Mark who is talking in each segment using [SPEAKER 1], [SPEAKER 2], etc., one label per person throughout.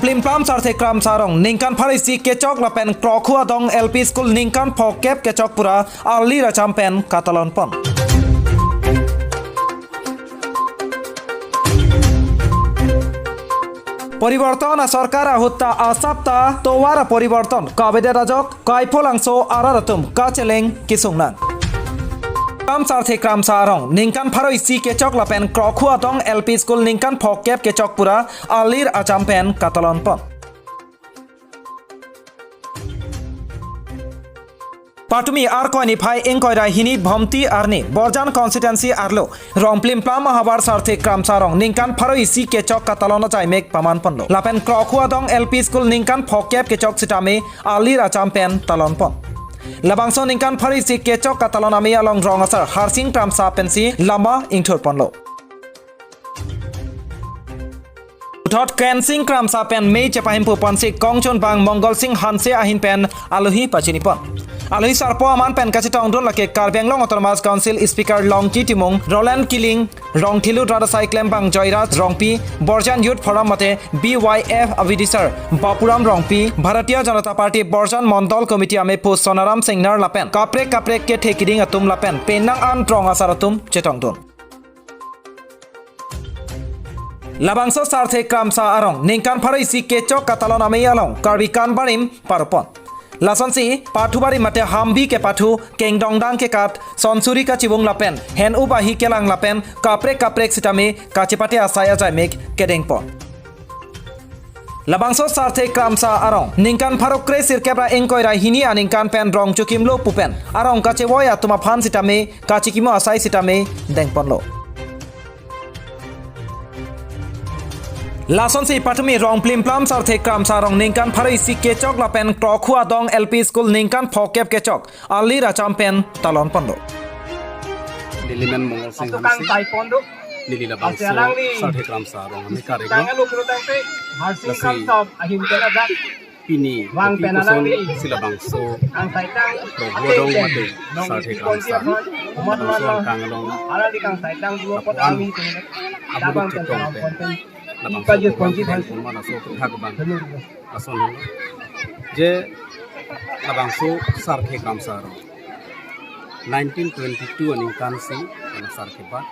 [SPEAKER 1] plim plam sarthe kram sarong ningkan pharisi kechok lapen krokhua dong LP school ningkan phokep kechok pura ali ra champen katalon pon পরিবর্তন সরকার হুত্তা আসাপ্তা তোয়ারা পরিবর্তন কাবেদে রাজক কাইফলাংসো আরারাতুম কাচেলেং কিসুংনাং কাম সারথে ক্রাম Sarang নিংকান ফারই C কেচক লাপেন ক্রখুয়া দং LP school নিংকান ফকেপ কেচক পুরা আলির আচামপেন কাতালন পন Patumi arkoni phai engkoira hini bhomti arni borjan constituency arlo rongplim plam mahabar sarthe kram sarong ningkan pharoi si kechok katalona chaimek paman ponlo lapen krokhua dong LP school ningkan phokep kechok sitame ali ra champion talon pon labangso ningkan pharoi si kechok katalona me along rong asar harsing tram sa pensi lama ingthor ponlo Thot Ken Sing Kram sa pen mei chapahim pu ponsi kongchon bang Mongol Sing Hanse ahin pen alohi pachini pon Alohi sarpo aman pen kachi tongdon lake Karbenglong Autonomous Council Speaker Longchi Timong Roland Killing Rongthilu Rada Cyclem bang Joyraj Rongpi Borjan Youth Forum mate BYF Avidisar Bapuram Rongpi Bharatiya Janata Party Borjan Mondol Committee ame pu Sonaram Singnar lapen kaprek ke thekiding atum lapen penang an trong asaratum chetongdon Labangso sarthe kramsa arong ningkan pharoi si kechok katalon ame along karbikan barim parpon Lasonsi pathubari mate hambi ke pathu kengdongdang ke kat sonsuri ka chibung lapen hen ubahi kelang lapen kaprek sitame kachipate asaya jaimek kedengpon Labangso sarthe kramsa arong ningkan pharokre sirkebra engkoira hini aningkan pen rong chukimlo pupen arong kachewoya tuma phan sitame kachikimo asai sitame dengponlo Lasonsi patumi rong plim plam sarthe kram sarong ningkan pharoi si kechok lapen krokhua dong LP school ningkan phokep kechok ali ra champion talon pondo
[SPEAKER 2] Diliman Mongol Sing Hanse Nilila bangso sarthe kram sarong ami karego Pini Kuson sila bangso Progodong mate sarthe kram sarong Bangso kangalong Abudok cetong Labangso kurang mana so kagban ason je labangso sarkhe kam saro 1922 ani kansi ana sarkhe ba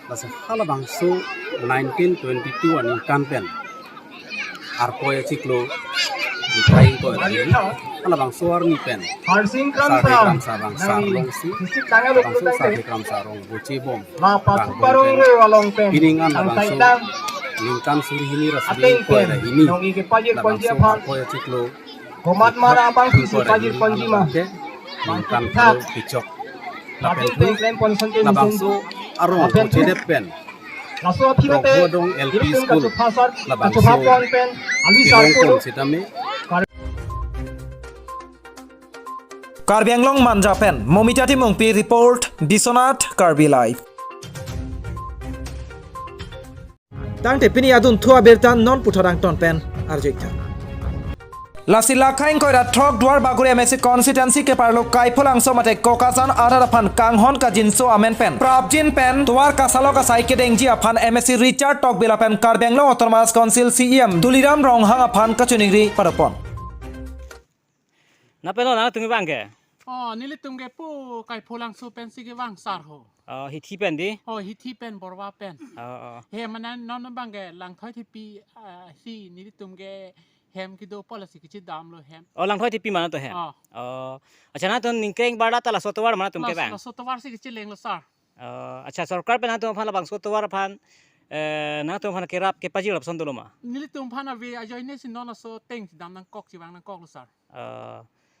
[SPEAKER 2] lasa halabangso 1922 ani kanpen arpoya ciklo dipaing ko ani halabangso arni pen
[SPEAKER 3] Harsing
[SPEAKER 2] sarkhe kam sarang sarong si labangso sarkhe kam sarong buci bom
[SPEAKER 3] parong along pen
[SPEAKER 2] piningan labangso Ningkan suri hini rasmi ko era hini
[SPEAKER 3] nongi ke pajir konji
[SPEAKER 2] apal ko ya ciklo
[SPEAKER 3] komat mara abang sisi pajir konji mah
[SPEAKER 2] ningkan ko picok
[SPEAKER 3] pajir klaim konsenten
[SPEAKER 2] labangso arong ko cedepen
[SPEAKER 3] laso apirate
[SPEAKER 2] dong LP school labangso
[SPEAKER 3] pen ali sarpo
[SPEAKER 2] sitame
[SPEAKER 1] Karbenglong manjapen momitati mongpi report Bisonat Karbi Live Tangte pini adun thua bertan non puthorang ton pen arjekta Lasila khain koira thok dwar bagure MSC constituency ke parlo kaifolang somate kokasan arara phan kanghon ka jinso amen pen prabjin pen twar kasalo ka saike dengji aphan MSC Richard Tok bila pen Karbenglong Autonomous Council CEM Duliram Ronghang aphan ka chuningri parapon
[SPEAKER 4] Napelo na tungi bangke
[SPEAKER 5] nili tumge pu kai pholang su pen sige wang sar ho
[SPEAKER 4] hithi pen di
[SPEAKER 5] hithi pen borwa pen he manan non bangge lang thoi thi pi si nili tumge hem ki do policy ki dam lo hem
[SPEAKER 4] lang thoi thi pi mana to hem acha na to ningkeng bada tala sotowar mana tumke bang
[SPEAKER 5] sotowar si ki leng lo sar
[SPEAKER 4] acha sarkar pe na to phan bang sotowar phan na to phan kerap ke paji option doloma
[SPEAKER 5] nili tum phan ave ajoine sin non so teng dam nang kok si wang nang kok lo sar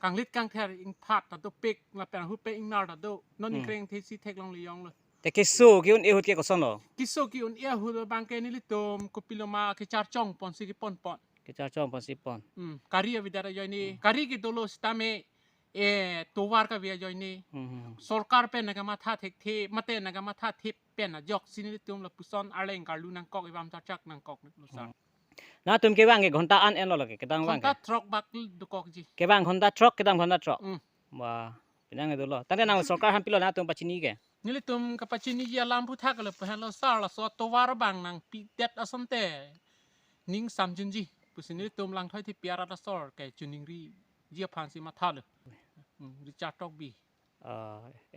[SPEAKER 5] kang lit kang ther ing phat ta to pek la pen hu pe ing nar ta do non kreng thi si thek long liong lo
[SPEAKER 4] te kisu ki un ehut ke koson lo
[SPEAKER 5] kiso ki un e hu bang ke nili tum ko piloma ke char chong pon si ki pon
[SPEAKER 4] ke char chong pon si pon
[SPEAKER 5] kari avidara joini kari ki dolo stame e towar ka via joini sarkar pe naga matha thek the mate naga matha the pen na jok sinili tum la puson arleng karlu nang kok ibam chak nang kok lo sar
[SPEAKER 4] na tum ke bang ke ghonta an en lo ke ketang bang
[SPEAKER 5] ghonta truck bak du kok ji
[SPEAKER 4] ke bang ghonta truck ketang ghonta truck wa pinang e dolo tante nang sarkar han pilo na tum pachini ke
[SPEAKER 5] nili tum ka pachini ji alam pu thak le pe lo sar la so towar bang nang pi det asante ning samjun ji pusini tum lang thoi thi piara da sor ke chuningri jia phan si ma tha le Richard Tok bi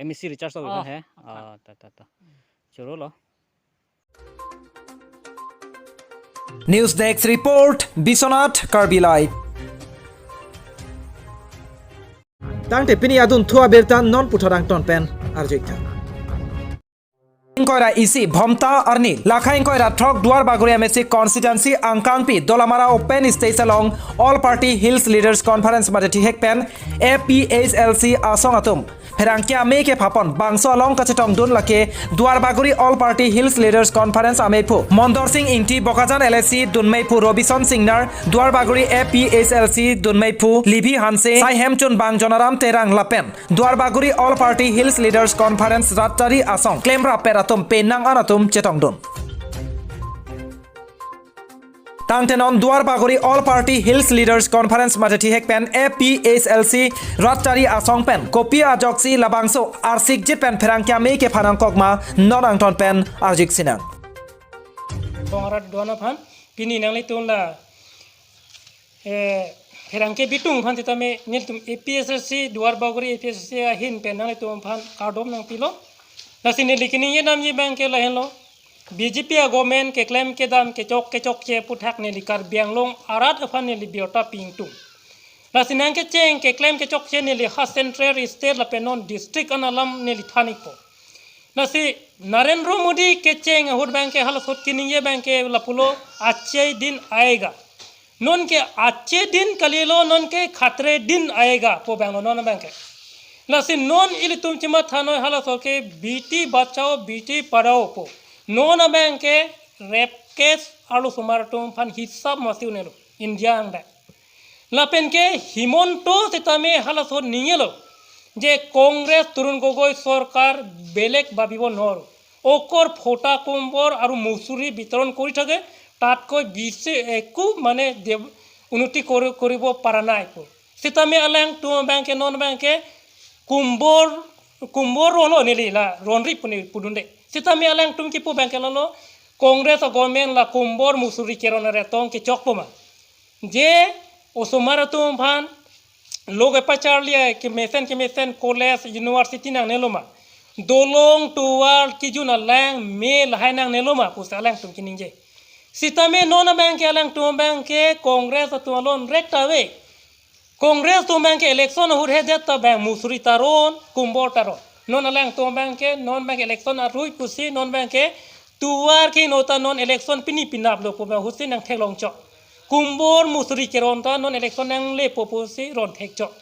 [SPEAKER 4] MEC Richard so
[SPEAKER 5] Oh,
[SPEAKER 4] है ta choro lo
[SPEAKER 1] News Desk Report, Bisonat Karbilai. Tang te pini adun thua bertan non puthorang ton pen arjikta. Koira isi Bhomta Arni Lakhain Koira Thok Duar Baguri MSC constituency Angkangpi Dolamara Open Stage along All Party Hills Leaders Conference Madati Hekpen APHLC Asong Atum Herangkia Meke Papon Bangso along Kachetong Dun Lake Duar Baguri All Party Hills Leaders Conference Amepu Mondor Singh Inti Bokajan LSC Dunmeipu Robinson Singnar Duar Baguri APHLC Dunmeipu Libhi Hanse Sai Hemchun Bang Jonaram Terang Lapen Duar Baguri All Party Hills Leaders Conference Ratari Asong Claim Rapera penang anatum chetong dun. Tangtenon Duar Baguri All Party Hills Leaders Conference Matati Hekpen APHLC Ratari Asong Pen Kopi Ajoksi Labangso Arsik Jit Pen Perangkya Meke Panang Kokma Non Angton Pen Arjik Sinang.
[SPEAKER 6] Kongrad Dona Pan Pini Nang Litun la Perangke Bitung Pan Titame Niltum APHLC Duar Baguri APHLC Hin Pen Nang Litun Pan Kardom Nang Pilo Nasini likini ye nam ye bang ke lahen lo BJP government ke claim ke dam ke chok che puthak ne likar bianglong arat afan ne libiota pingtung nasinang ke cheng ke claim ke chok che ne li ha central state la penon district analam ne li thanik po nasi Narendra Modi ke cheng hud bank ke hal sot kini ye bank ke la pulo अच्छे दिन आएगा non ke अच्छे दिन kalilo non ke khatre din आएगा po bang non bank ke Nasi non ili tum cima thano hala soke BT bachao BT padao po non abang ke rap case alu sumaratum pan hisab masih unelo India anda lapen ke himonto setame hala so ningelo je Congress turun gogoi sorkar belek babibo nor okor phota kumbor aru musuri bitoron kori thake tat koi bise eku mane unuti koribo paranai po setame alang tum bank ke non bank ke kumbor rono nili la ronri pudunde sitami alang tum ki pu bangkela lo Congress government la kumbor musuri kerona retong ke chokpoma je osomara tum phan log epacharlia ke mesen college university nang neloma dolong tuwal ki juna lang me lahai nang neloma pu salang tum kininje sitame nona bank alang tum bank ke Congress tum lon rektawe Congress to bank election hur he detta bank musuri taron kumbor taron non alang to bank non bank election arui pusi non bank tuar ki nota non election pini pinap lo po husin nang thelong chok kumbor musuri keron ta non election nang le popusi ron thek chok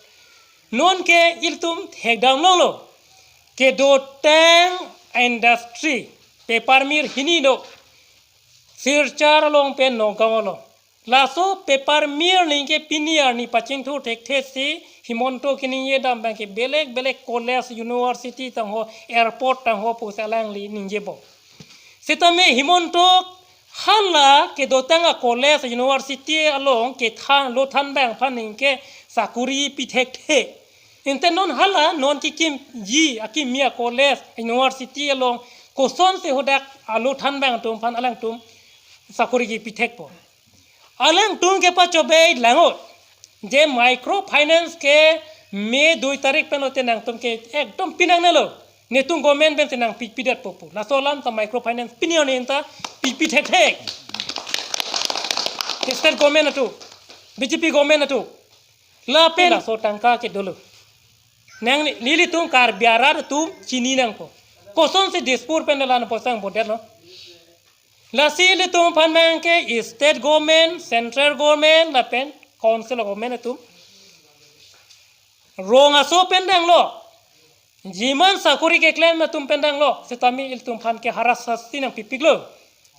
[SPEAKER 6] non ke iltum thek dang lo ke do tang industry paper mir hini do sirchar long pen no gamolo Laso paper mir ninge piniar ni paching thu tek thesi himonto kini ye dam bank belek college university tang ho airport tang ho pusalang li ninge bo setame himonto hala ke dotanga college university along ke than lo than bang phaning ke sakuri pithek the intenon hala non ki kim ji akim mia college university along koson se hodak alo than bang tum phan alang tum sakuri ki pithek po Alang tung ke pa chobe lango je micro finance ke me 2 tarik penote nang tum ke ekdom pinang nelo netung government ben tenang pidat popu la solam ta micro finance pinion enta pipi thek state government atu BJP government atu la pe la so tangka ke dolo nang lili tung kar biarar tum chini nang po koson se dispur penelan posang bodet no La sili tum pan ke state government, central government, la pen council government tum. Ronga so pendang lo. Jiman sakuri ke claim na tum pendang lo. Sitami il tum pan ke haras sasti nang pipik lo.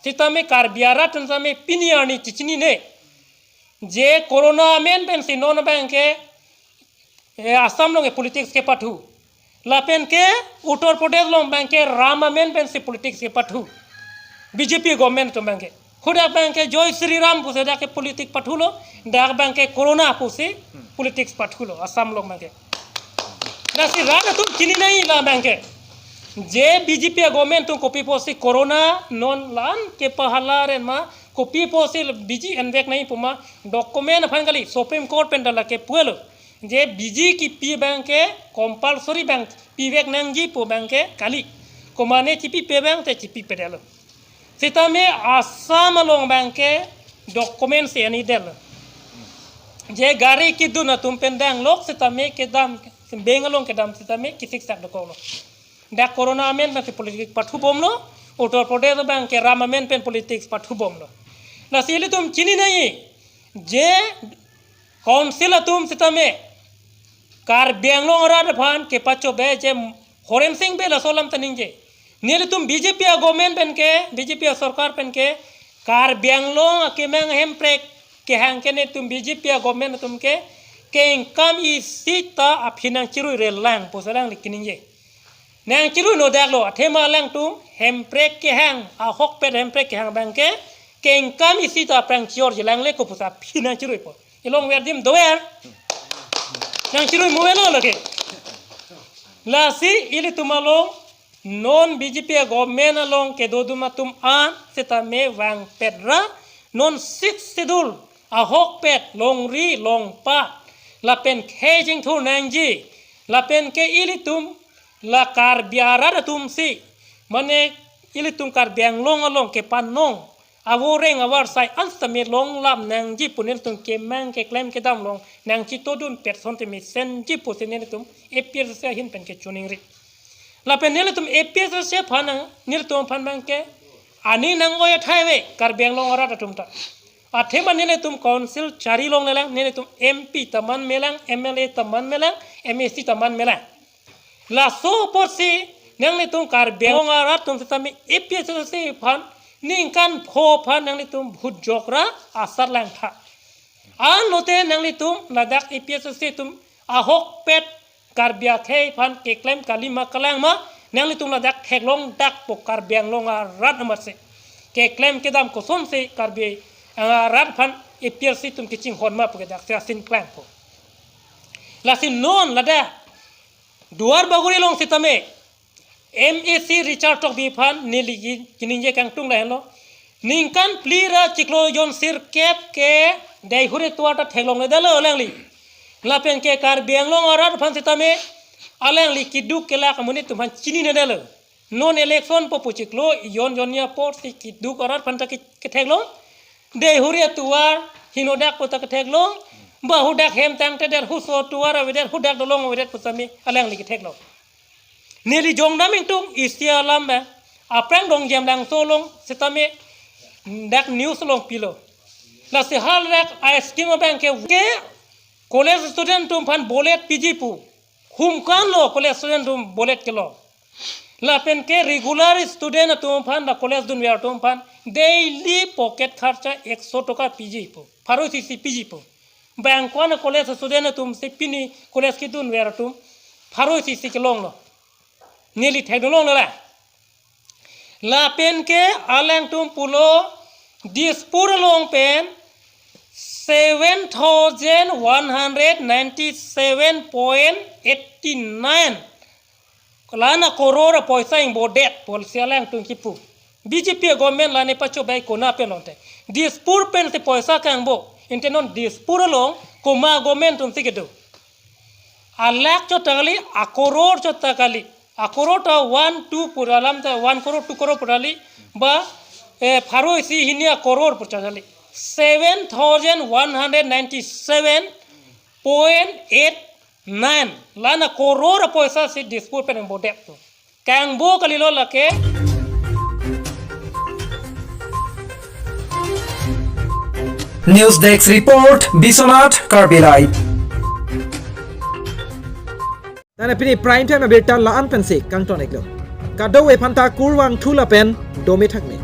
[SPEAKER 6] Sitami kar biara tun sami piniani chichini ne. Je corona men pen si non bank ke Assam lo ke politics ke pathu. La pen ke Uttar Pradesh lo bank ke Rama men pen si politics ke pathu. BJP government to bank khuda bank Joy Sri Ram puse da ke politik pathulo da bank corona puse politics pathulo Assam log bank da si rana tum chini nahi la bank je BJP government to copy posi corona non lan ke pahala ren ma kopi posil biji envek nahi puma dokumen aphan kali Supreme Court pen dala ke puelo je biji ki pi bank ke compulsory bank pi vek nangji po bank ke kali komane cipi pe bank te cipi pedalo sitame asam long bank ke dokumen se ani del je gari ki duna tum pendang lok sitame ke dam bengalong ke dam sitame kisik sak dokolo dak corona amen ma politik pathu bomlo Uttar Pradesh bank ke ramamen pen politik pathu bomlo na sili tum chini nahi je council tum sitame kar bengalong rad phan ke pacho be je Horen Singh be la solam taninge nile tum BJP government pen ke BJP sarkar pen ke kar bengalong ke meng hemprek ke hang ke ne tum BJP government tum ke income is sita aphinang chiru relang posalang likininge nang chiru no daklo athema lang tum hemprek ke hang a hok pet hemprek ke hang bang ke income is sita prang chior jelang le ko posa phinang chiru po ilong werdim doer nang chiru muelo lage la si ili tumalong non BJP government along ke doduma tum an seta me wang pedra non 6 schedule a hok pet long ri long pa la pen khejing thu nangji la pen ke ili tum la kar biara tum si mane ili tum kar biang long along ke panong aworeng awar sai anstame long lam nangji punen tum ke mang ke claim ke dam long nangji todun person te mi senji posene tum appear se hin pen ke chuning ri la pen nele tum appear se phana nil tum phan bang ke ani nang oy thaiwe kar biang long ara tum ta athe manele tum council chari long nelang nele tum MP taman melang MLA taman melang MSC taman melang la so por si nang le tum kar biang ara tum tami appear se phan ning kan pho phan nang le tum bhut jokra asar lang tha an lote nang le tum ladak appear se tum ahok pet kar bia thei phan ke claim kalima kalang ma nang le tum ladak theklong dak pok kar biang long rat amar se ke claim ke dam ko som se kar bi rat phan appear se tum kiching hon ma pok dak se sin claim po la sin non lada duar baguri long sitame MAC Richard Tok bi phan nili kininje kang tung la hello ningkan plira chiklo yon sir kep ke dai hure tuata theklong le dalo langli lapen ke kar bianglong arat phan sitame alangli kiduk ke la kamuni tumhan chini ne dalo non election po puchiklo yon yonia port si kiduk arat phan ta ke theklong dai hure tuar hinodak po ta ke theklong ba hudak hem tang te der huso tuar weder hudak dolong weder pusami alangli ke theklong neli jong naming tung istia lamba aprang dong jam lang solong sitame dak news long pilo la se hal rak a scheme bank ke college student tum phan bolet PG pu hum kan lo college student tum bolet ke lo la pen ke regular student tum phan la college dun wer tum phan daily pocket kharcha 100 taka PG pu pharo si PG pu bank wan college student tum se pini college ki dun wer tum pharo si ke long lo neli thedolong la pen ke alang tum pulo dispur long pen 7,197.89 lana korora poisa ing bodet pol sialang tum kipu BJP government lane pacho bai kona pen onte dispur pen se poisa kang bo intenon dispur long koma government tum sigedo alak chotagali akoror chotakali akorota 1-2 puralam ta 1 crore 2 crore purali ba pharo si hinia crore purchali 7,197.89 lana crore paisa si dispute pen bodek to kang bo kalilo lake
[SPEAKER 1] News Desk Report Bisonat Karbilai Tana pini prime time abirta la an pensi kang ton eklo kado we phanta kurwang thula pen domi thakne